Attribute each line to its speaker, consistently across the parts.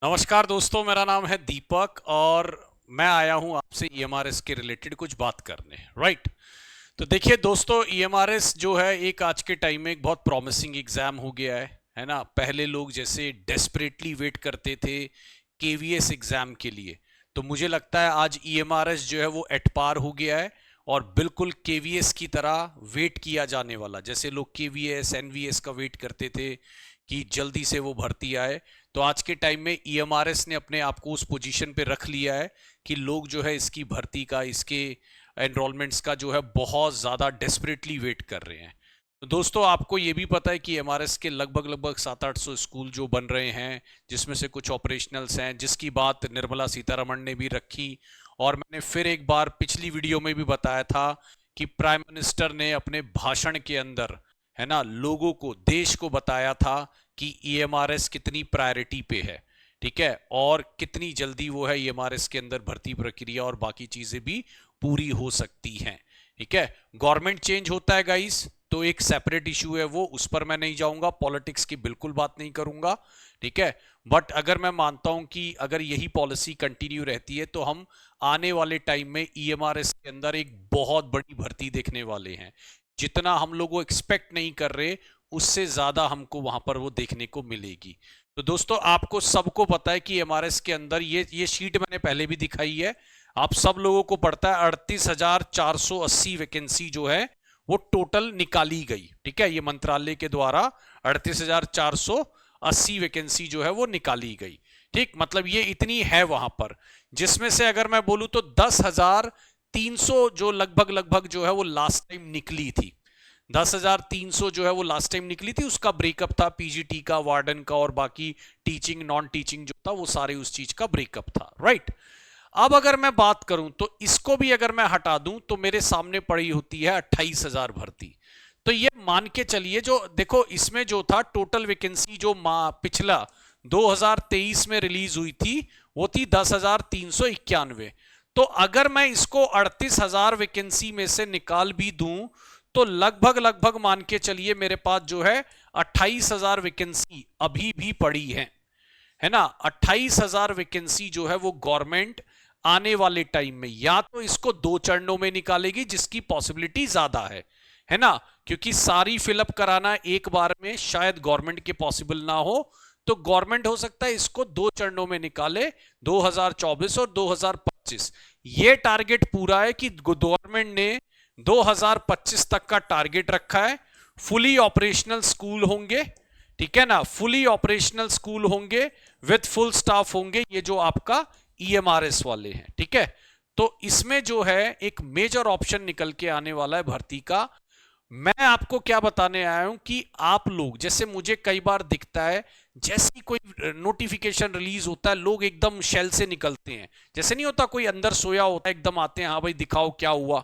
Speaker 1: नमस्कार दोस्तों, मेरा नाम है दीपक और मैं आया हूं आपसे ईएमआरएस के रिलेटेड कुछ बात करने। राइट। तो देखिए दोस्तों, ईएमआरएस जो है एक आज के टाइम में एक बहुत प्रॉमिसिंग एग्जाम हो गया है ना। पहले लोग जैसे डेस्परेटली वेट करते थे केवीएस एग्जाम के लिए, तो मुझे लगता है आज ईएमआरएस जो है वो एट पार हो गया है और बिल्कुल केवीएस की तरह वेट किया जाने वाला, जैसे लोग केवीएस एनवीएस का वेट करते थे कि जल्दी से वो भर्ती आए। तो आज के टाइम में ईएमआरएस ने अपने आप को उस पोजीशन पे रख लिया है कि लोग जो है इसकी भर्ती का, इसके एनरोलमेंट्स का जो है बहुत ज़्यादा डेस्परेटली वेट कर रहे हैं। तो दोस्तों, आपको ये भी पता है कि एमआरएस के लगभग लगभग 700-800 स्कूल जो बन रहे हैं, जिसमें से कुछ ऑपरेशनल्स हैं, जिसकी बात निर्मला सीतारमण ने भी रखी। और मैंने फिर एक बार पिछली वीडियो में भी बताया था कि प्राइम मिनिस्टर ने अपने भाषण के अंदर, है ना, लोगों को, देश को बताया था कि ईएमआरएस कितनी प्रायोरिटी पे है। ठीक है, और कितनी जल्दी वो है ईएमआरएस के अंदर भर्ती प्रक्रिया और बाकी चीजें भी पूरी हो सकती हैं। ठीक है, गवर्नमेंट चेंज होता है गाइस, तो एक सेपरेट इशू है वो, उस पर मैं नहीं जाऊंगा, पॉलिटिक्स की बिल्कुल बात नहीं करूंगा। ठीक है, बट अगर मैं मानता हूं कि अगर यही पॉलिसी कंटिन्यू रहती है तो हम आने वाले टाइम में ईएमआरएस के अंदर एक बहुत बड़ी भर्ती देखने वाले हैं। जितना हम लोग वो एक्सपेक्ट नहीं कर रहे, उससे ज्यादा हमको वहां पर वो देखने को मिलेगी। तो दोस्तों, आपको सबको पता है कि एमआरएस के अंदर ये शीट मैंने पहले भी दिखाई है, आप सब लोगों को पढ़ता है। 38,480 वैकेंसी जो है वो टोटल निकाली गई। ठीक है, ये मंत्रालय के द्वारा 38,480 वैकेंसी जो है वो निकाली गई। ठीक, मतलब ये इतनी है वहां पर, जिसमें से अगर मैं बोलूं तो 10,300 जो लगभग लगभग जो है वो लास्ट टाइम निकली थी। 10,300 जो है वो लास्ट टाइम निकली थी, उसका ब्रेकअप था पीजीटी का, वार्डन का और बाकी टीचिंग नॉन टीचिंग जो था वो सारे उस चीज का ब्रेकअप था। राइट। अब अगर मैं बात करूं तो इसको भी अगर मैं हटा दूं तो मेरे सामने पड़ी होती है 28,000 भर्ती। तो ये मान के चलिए, जो देखो इसमें जो था टोटल वैकेंसी जो पिछला 2023 में रिलीज हुई थी वो थी 10,391। तो अगर मैं इसको 38,000 वैकेंसी में से निकाल भी दूं तो लगभग लगभग मान के चलिए मेरे पास जो है 28,000 वैकेंसी अभी भी पड़ी है ना। 28,000 वैकेंसी जो है वो गवर्नमेंट आने वाले टाइम में या तो इसको 2 चरणों में निकालेगी, जिसकी पॉसिबिलिटी ज्यादा है ना, क्योंकि सारी फिलअप कराना एक बार में शायद गवर्नमेंट के पॉसिबल ना हो। तो गवर्नमेंट हो सकता है इसको 2 चरणों में निकाले, 2024 और 2025। ये टारगेट पूरा है कि गवर्नमेंट ने 2025 तक का टारगेट रखा है। फुली ऑपरेशनल स्कूल होंगे, ठीक है ना, फुली ऑपरेशनल स्कूल होंगे, विद फुल स्टाफ होंगे, ये जो आपका ईएमआरएस वाले हैं। ठीक है, तो इसमें जो है एक मेजर ऑप्शन निकल के आने वाला है भर्ती का। मैं आपको क्या बताने आया हूं कि आप लोग, जैसे मुझे कई बार दिखता है, जैसे ही कोई नोटिफिकेशन रिलीज होता है लोग एकदम शेल से निकलते हैं, जैसे नहीं होता कोई अंदर सोया होता है, एकदम आते हैं, हाँ भाई दिखाओ क्या हुआ।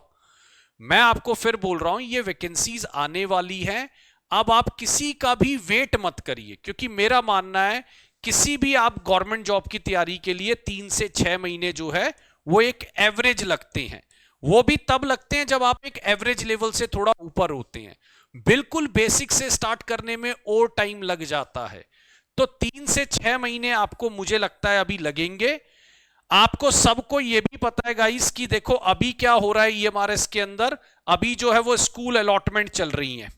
Speaker 1: मैं आपको फिर बोल रहा हूं ये वैकेंसीज आने वाली है। अब आप किसी का भी वेट मत करिए, क्योंकि मेरा मानना है किसी भी आप गवर्नमेंट जॉब की तैयारी के लिए 3 से 6 महीने जो है वो एक एवरेज लगते हैं। वो भी तब लगते हैं जब आप एक एवरेज लेवल से थोड़ा ऊपर होते हैं। बिल्कुल बेसिक से स्टार्ट करने में और टाइम लग जाता है। तो 3 से 6 महीने आपको, मुझे लगता है, अभी लगेंगे। आपको सबको ये भी पता है गाइस कि देखो अभी क्या हो रहा है ईएमआरएस के अंदर, अभी जो है वो स्कूल अलॉटमेंट चल रही है।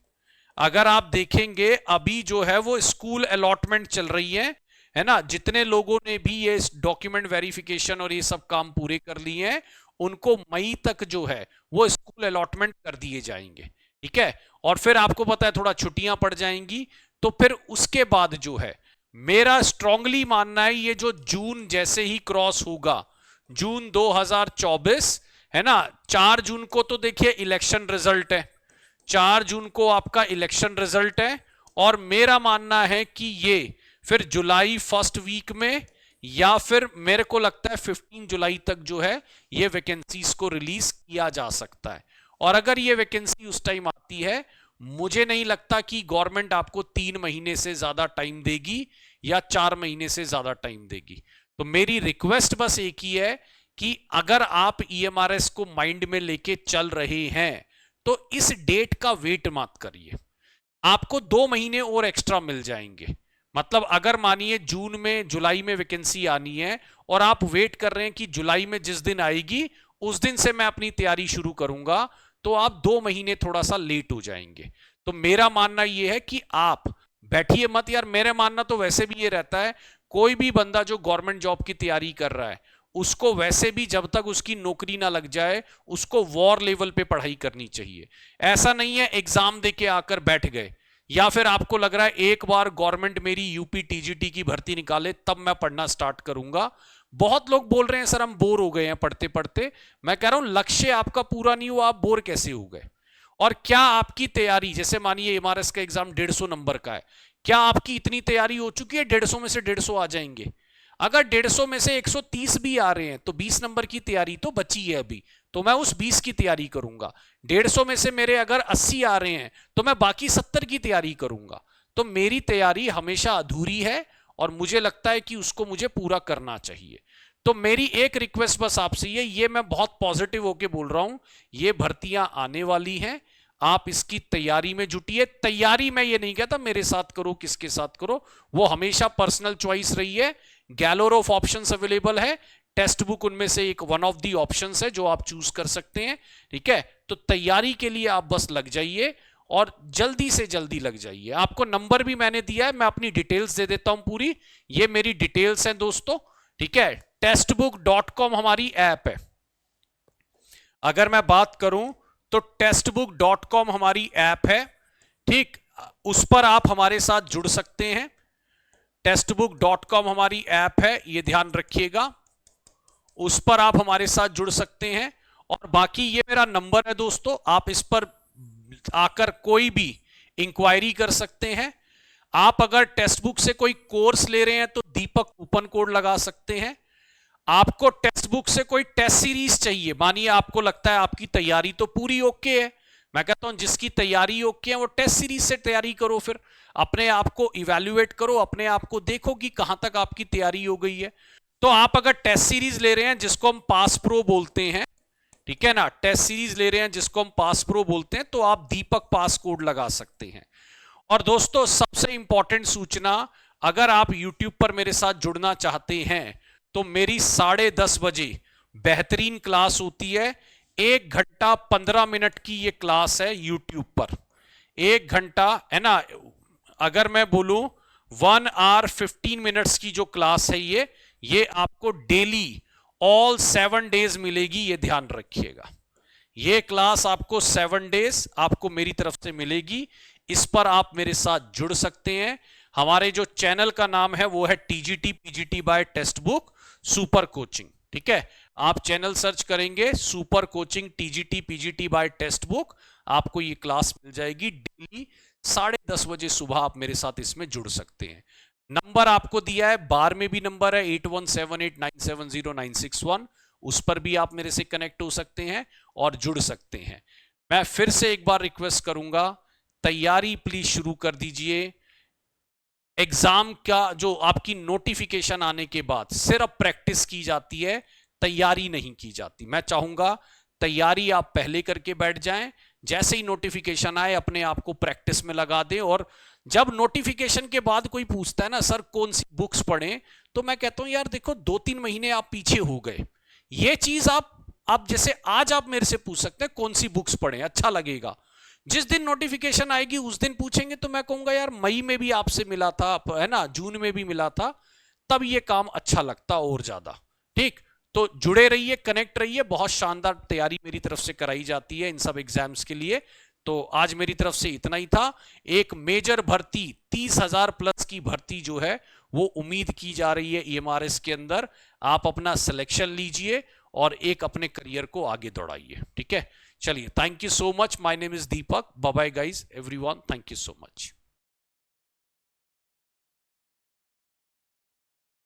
Speaker 1: अगर आप देखेंगे अभी जो है वो स्कूल अलॉटमेंट चल रही है ना। जितने लोगों ने भी ये डॉक्यूमेंट वेरिफिकेशन और ये सब काम पूरे कर लिए हैं, उनको मई तक जो है वो स्कूल अलॉटमेंट कर दिए जाएंगे। ठीक है, और फिर आपको पता है थोड़ा छुट्टियां पड़ जाएंगी। तो फिर उसके बाद जो है, मेरा स्ट्रांगली मानना है ये जो जून जैसे ही क्रॉस होगा, जून 2024, है ना, 4 जून को तो देखिए इलेक्शन रिजल्ट है, 4 जून को आपका इलेक्शन रिजल्ट है। और मेरा मानना है कि ये फिर जुलाई फर्स्ट वीक में या फिर मेरे को लगता है 15 जुलाई तक जो है ये वैकेंसीज को रिलीज किया जा सकता है। और अगर ये वैकेंसी उस टाइम आती है, मुझे नहीं लगता कि गवर्नमेंट आपको 3 महीने से ज्यादा टाइम देगी या 4 महीने से ज्यादा टाइम देगी। तो मेरी रिक्वेस्ट बस एक ही है कि अगर आप ईएमआरएस को माइंड में लेके चल रहे हैं तो इस डेट का वेट मत करिए। आपको 2 महीने और एक्स्ट्रा मिल जाएंगे। मतलब अगर मानिए जून में जुलाई में वैकेंसी आनी है और आप वेट कर रहे हैं कि जुलाई में जिस दिन आएगी उस दिन से मैं अपनी तैयारी शुरू करूंगा, तो आप 2 महीने थोड़ा सा लेट हो जाएंगे। तो मेरा मानना यह है कि आप बैठिए मत यार। मेरा मानना तो वैसे भी ये रहता है, कोई भी बंदा जो गवर्नमेंट जॉब की तैयारी कर रहा है उसको वैसे भी जब तक उसकी नौकरी ना लग जाए उसको वॉर लेवल पे पढ़ाई करनी चाहिए। ऐसा नहीं है एग्जाम देके आकर बैठ गए, या फिर आपको लग रहा है एक बार गवर्नमेंट मेरी यूपी टीजीटी की भर्ती निकाले तब मैं पढ़ना स्टार्ट करूंगा। बहुत लोग बोल रहे हैं सर हम बोर हो गए हैं पढ़ते पढ़ते। मैं कह रहा हूं लक्ष्य आपका पूरा नहीं हुआ, आप बोर कैसे हो गए? और क्या आपकी तैयारी, जैसे मानिए एमआरएस का एग्जाम 150 नंबर का है, क्या आपकी इतनी तैयारी हो चुकी है 150 में से 150 आ जाएंगे? अगर 150 में से 130 भी आ रहे हैं तो 20 नंबर की तैयारी तो बची है अभी, तो मैं उस 20 की तैयारी करूंगा। 150 में से मेरे अगर 80 आ रहे हैं तो मैं बाकी 70 की तैयारी करूंगा। तो मेरी तैयारी हमेशा अधूरी है और मुझे लगता है कि उसको मुझे पूरा करना चाहिए। तो मेरी एक रिक्वेस्ट बस आपसे ये मैं बहुत पॉजिटिव होके बोल रहा हूं, ये भर्तियां आने वाली हैं, आप इसकी तैयारी में जुटिए। तैयारी मैं ये नहीं कहता मेरे साथ करो किसके साथ करो, वो हमेशा पर्सनल चॉइस रही है। गैलोर ऑफ ऑप्शंस अवेलेबल है, टेक्स्ट बुक उनमें से एक वन ऑफ दी ऑप्शंस है जो आप चूज कर सकते हैं। ठीक है, तो तैयारी के लिए आप बस लग जाइए और जल्दी से जल्दी लग जाइए। आपको नंबर भी मैंने दिया है, मैं अपनी डिटेल्स दे देता हूं पूरी। ये मेरी डिटेल्स हैं दोस्तों। ठीक है, टेक्स्टबुक.com हमारी ऐप है। अगर मैं बात करूं तो टेक्स्टबुक.com हमारी ऐप है। ठीक, उस पर आप हमारे साथ जुड़ सकते हैं। टेक्स्टबुक.com हमारी ऐप है, ये ध्यान रखिएगा, उस पर आप हमारे साथ जुड़ सकते हैं। और बाकी ये मेरा नंबर है दोस्तों, आप इस पर आकर कोई भी इंक्वायरी कर सकते हैं। आप अगर टेक्स्ट बुक से कोई कोर्स ले रहे हैं तो दीपक कूपन कोड लगा सकते हैं। आपको टेक्स्ट बुक से कोई टेस्ट सीरीज चाहिए, मानिए आपको लगता है आपकी तैयारी तो पूरी ओके है, मैं कहता हूं जिसकी तैयारी ओके है वो टेस्ट सीरीज से तैयारी करो, फिर अपने आप को इवैल्यूएट करो, अपने आप को देखो कि कहां तक आपकी तैयारी हो गई है। तो आप अगर टेस्ट सीरीज ले रहे हैं जिसको हम पास प्रो बोलते हैं, ठीक है ना, टेस्ट सीरीज ले रहे हैं जिसको हम पास प्रो बोलते हैं, तो आप दीपक पास कोड लगा सकते हैं। और दोस्तों सबसे इंपॉर्टेंट सूचना, अगर आप YouTube पर मेरे साथ जुड़ना चाहते हैं तो मेरी 10:30 बजे बेहतरीन क्लास होती है। 1 घंटा 15 मिनट की ये क्लास है YouTube पर, 1 घंटा है ना। अगर मैं बोलूं 1 आवर 15 मिनट्स की जो क्लास है ये आपको डेली ऑल 7 डेज मिलेगी, ये ध्यान रखिएगा। ये क्लास आपको 7 डेज आपको मेरी तरफ से मिलेगी। इस पर आप मेरे साथ जुड़ सकते हैं। हमारे जो चैनल का नाम है वो है TGT PGT by text book super coaching. ठीक है, आप चैनल सर्च करेंगे super coaching TGT PGT by text book, आपको ये क्लास मिल जाएगी। डेली 10:30 बजे सुबह आप मेरे साथ इसमें जुड़ सकते हैं। नंबर आपको दिया है, बार में भी नंबर है 8178970961, उस पर भी आप मेरे से कनेक्ट हो सकते हैं और जुड़ सकते हैं। मैं फिर से एक बार रिक्वेस्ट करूंगा, तैयारी प्लीज शुरू कर दीजिए। एग्जाम का जो आपकी नोटिफिकेशन आने के बाद सिर्फ प्रैक्टिस की जाती है, तैयारी नहीं की जाती। मैं चाहूंगा तैयारी आप पहले करके बैठ जाएं, जैसे ही नोटिफिकेशन आए अपने आप को प्रैक्टिस में लगा दें। और जब नोटिफिकेशन के बाद कोई पूछता है ना सर कौन सी बुक्स पढ़ें, तो मैं कहता हूं यार देखो 2-3 महीने आप पीछे हो गए, ये चीज आप जैसे आज आप मेरे से पूछ सकते हैं कौन सी बुक्स पढ़ें, अच्छा लगेगा। जिस दिन नोटिफिकेशन आएगी उस दिन पूछेंगे तो मैं कहूंगा यार मई में भी आपसे मिला था, है ना, जून में भी मिला था, तब ये काम अच्छा लगता और ज्यादा। ठीक, तो जुड़े रहिए, कनेक्ट रहिए। बहुत शानदार तैयारी मेरी तरफ से कराई जाती है इन सब एग्जाम्स के लिए। तो आज मेरी तरफ से इतना ही था। एक मेजर भर्ती 30,000 प्लस की भर्ती जो है वो उम्मीद की जा रही है ईएमआरएस के अंदर। आप अपना सिलेक्शन लीजिए और एक अपने करियर को आगे दौड़ाइए। ठीक है, चलिए, thank you so much. My name is Deepak. Bye bye guys everyone, thank you so much.